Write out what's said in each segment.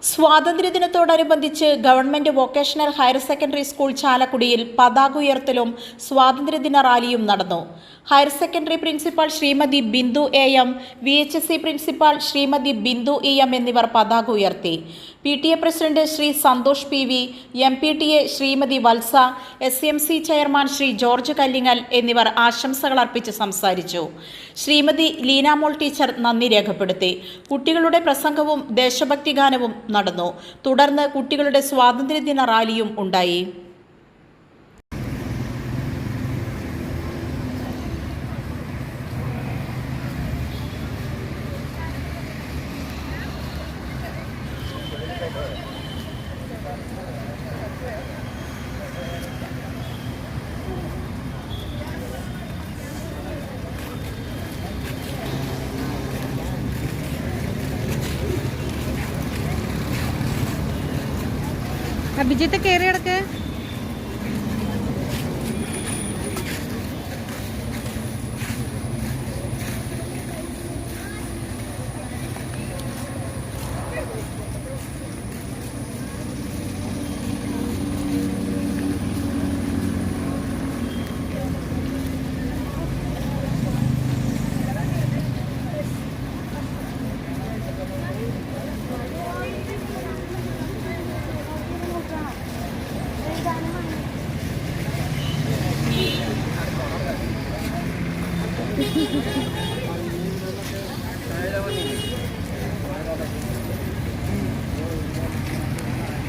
സ്വാതന്ത്ര്യദിനത്തോടനുബന്ധിച്ച് government vocational higher secondary school ചാലക്കുടിയിൽ പതാക ഉയർത്തലും സ്വാതന്ത്ര്യദിന റാലിയും നടന്നു. Higher secondary principal Shrimati Bindu M, VHSE principal Shrimati Bindu EM എന്നിവർ പതാക ഉയർത്തി. PTA president Shri Santhosh PV, MPTA Shrimati Valsa, SMC chairman Shri George Kallingal എന്നിവർ ആശംസകൾ അർപ്പിച്ച് സംസാരിച്ചു. ശ്രീമതി ലീനാമോൾ ടീച്ചർ നന്ദി രേഖപ്പെടുത്തി. കുട്ടികളുടെ പ്രസംഗവും ദേശഭക്തി ഗാനവും നടന്നു. തുടർന്ന് കുട്ടികളുടെ സ്വാതന്ത്ര്യദിന റാലിയും ഉണ്ടായി. അഭിജിത്ത് കയറി കിടക്ക്.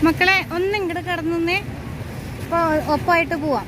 മക്കളെ ഒന്ന് ഇങ്ങോട്ട് കിടന്നേ, ഒപ്പമായിട്ട് പോവാം.